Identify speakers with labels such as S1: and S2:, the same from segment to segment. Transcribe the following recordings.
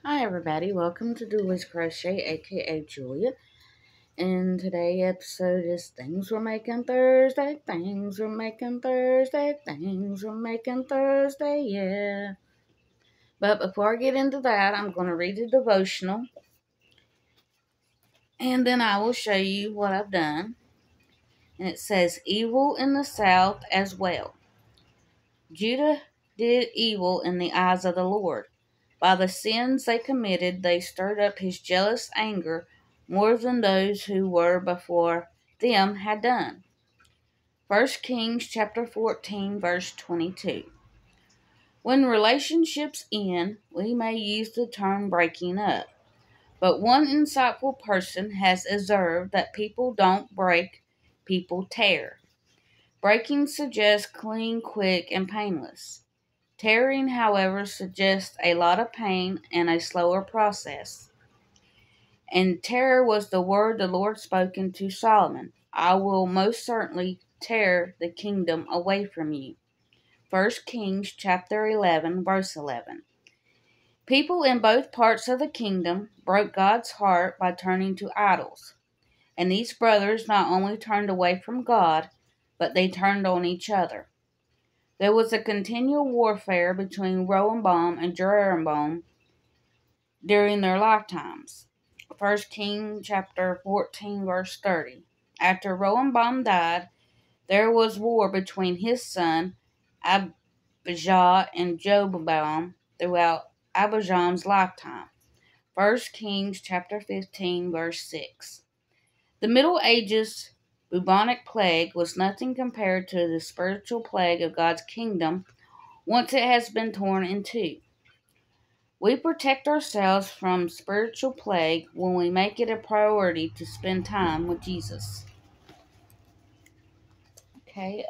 S1: Hi everybody, welcome to Dudley's Crochet, aka Julia. And today's episode is Things We're Making Thursday, Things We're Making Thursday, Things We're Making Thursday, yeah. But before I get into that, I'm going to read the devotional. And then I will show you what I've done. And it says, Evil in the South as well. Judah did evil in the eyes of the Lord. By the sins they committed, they stirred up his jealous anger more than those who were before them had done. 1 Kings chapter 14, verse 22. When relationships end, we may use the term breaking up. But one insightful person has observed that people don't break, people tear. Breaking suggests clean, quick, and painless. Tearing, however, suggests a lot of pain and a slower process. And terror was the word the Lord spoken to Solomon. I will most certainly tear the kingdom away from you. 1 Kings chapter 11, verse 11. People in both parts of the kingdom broke God's heart by turning to idols. And these brothers not only turned away from God, but they turned on each other. There was a continual warfare between Rehoboam and Jeroboam during their lifetimes. 1 Kings chapter 14, verse 30. After Rehoboam died, there was war between his son Abijah and Jeroboam throughout Abijah's lifetime. 1 Kings chapter 15, verse 6. The Middle Ages bubonic plague was nothing compared to the spiritual plague of God's kingdom once it has been torn in two. We protect ourselves from spiritual plague when we make it a priority to spend time with Jesus. Okay,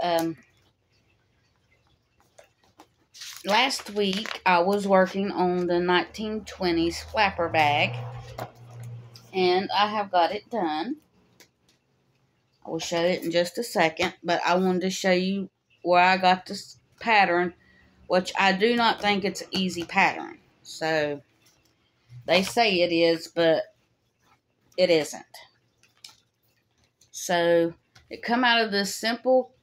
S1: last week I was working on the 1920s flapper bag, and I have got it done. I will show it in just a second, but I wanted to show you where I got this pattern, which I do not think it's an easy pattern. So, they say it is, but it isn't. So, it come out of this Simple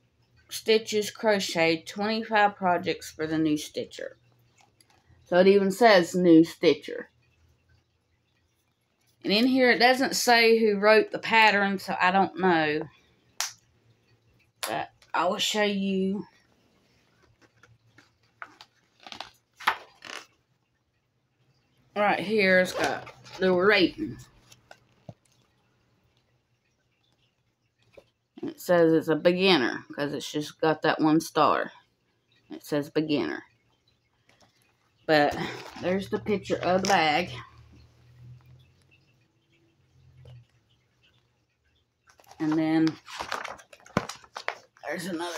S1: Stitches Crochet 25 projects for the new stitcher. So, it even says new stitcher. And in here, it doesn't say who wrote the pattern, so I don't know. But I will show you. Right here, it's got the rating. And it says it's a beginner because it's just got that one star. It says beginner. But there's the picture of the bag. And then there's another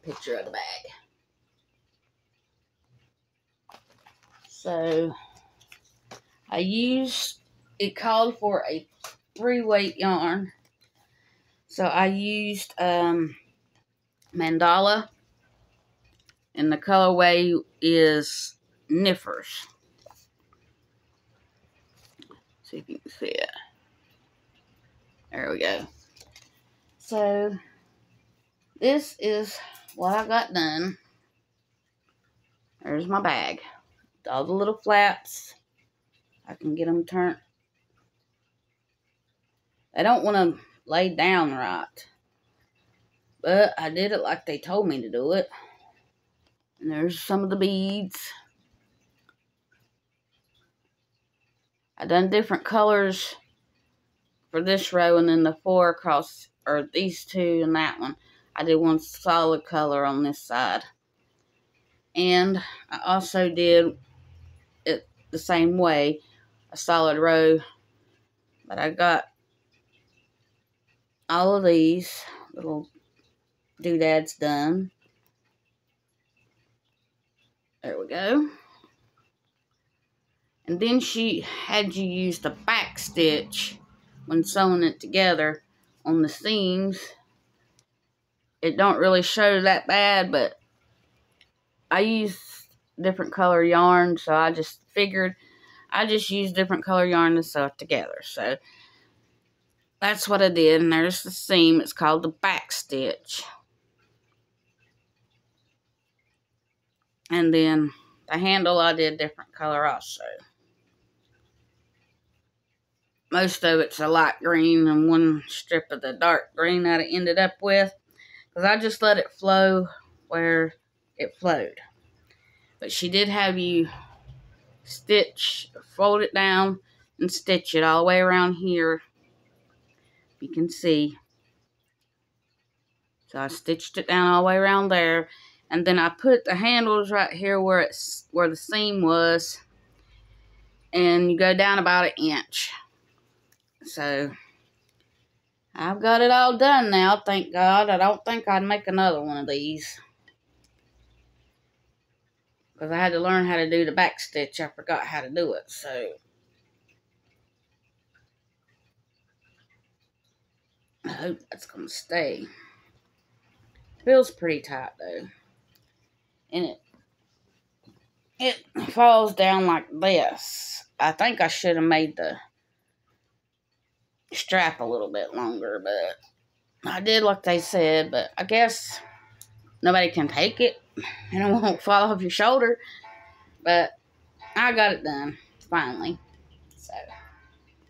S1: picture of the bag. So it called for a 3-weight yarn. So I used mandala, and the colorway is Niffers. See if you can see it. There we go. So this is what I got done. There's my bag. All the little flaps. I can get them turned. I don't want to lay down right. But I did it like they told me to do it. And there's some of the beads. I done different colors for this row, and then the 4 across, or these 2 and that one. I did one solid color on this side. And I also did it the same way, a solid row. But I got all of these little doodads done. There we go. And then she had you use the back stitch when sewing it together on the seams. It don't really show that bad, but I used different color yarn, so I just figured I just used different color yarn to sew it together. So that's what I did. And there's the seam. It's called the back stitch. And then the handle I did different color also. Most of it's a light green and one strip of the dark green that I ended up with. Because I just let it flow where it flowed. But she did have you fold it down and stitch it all the way around here. You can see. So I stitched it down all the way around there. And then I put the handles right here where the seam was. And you go down about 1 inch. So I've got it all done now, thank God. I don't think I'd make another one of these. Because I had to learn how to do the back stitch. I forgot how to do it. So I hope that's going to stay. Feels pretty tight though. And it falls down like this. I think I should have made the strap a little bit longer, but I did like they said. But I guess nobody can take it and it won't fall off your shoulder. But I got it done finally. So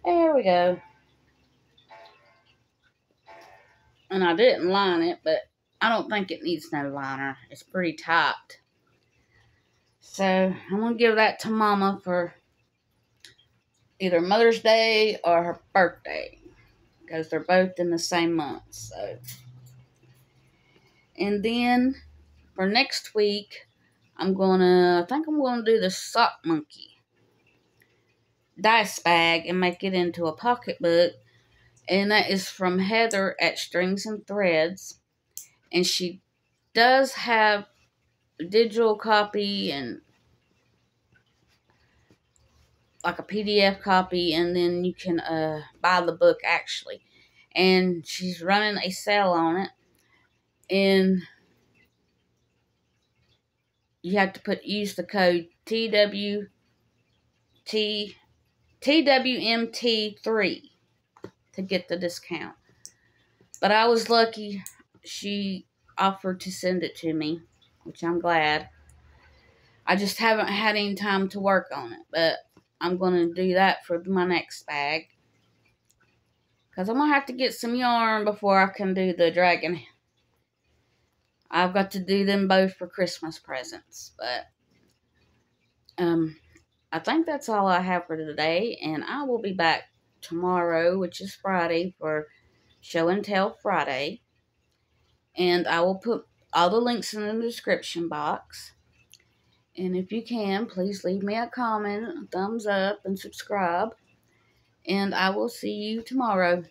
S1: there we go. And I didn't line it, but I don't think it needs no liner. It's pretty tight. So I'm going to give that to Mama for either Mother's Day or her birthday. Because they're both in the same month. So. And then for next week, I think I'm going to do the sock monkey dice bag and make it into a pocketbook. And that is from Heather at Strings and Threads. And she does have a digital copy and like a PDF copy. And then you can buy the book actually. And she's running a sale on it. And you have to use the code TWMT3 to get the discount. But I was lucky she offered to send it to me, which I'm glad. I just haven't had any time to work on it, but I'm going to do that for my next bag. Because I'm going to have to get some yarn before I can do the dragon. I've got to do them both for Christmas presents, but I think that's all I have for today, and I will be back tomorrow, which is Friday, for Show and Tell Friday. And I will put all the links in the description box. And if you can, please leave me a comment, a thumbs up, and subscribe. And I will see you tomorrow.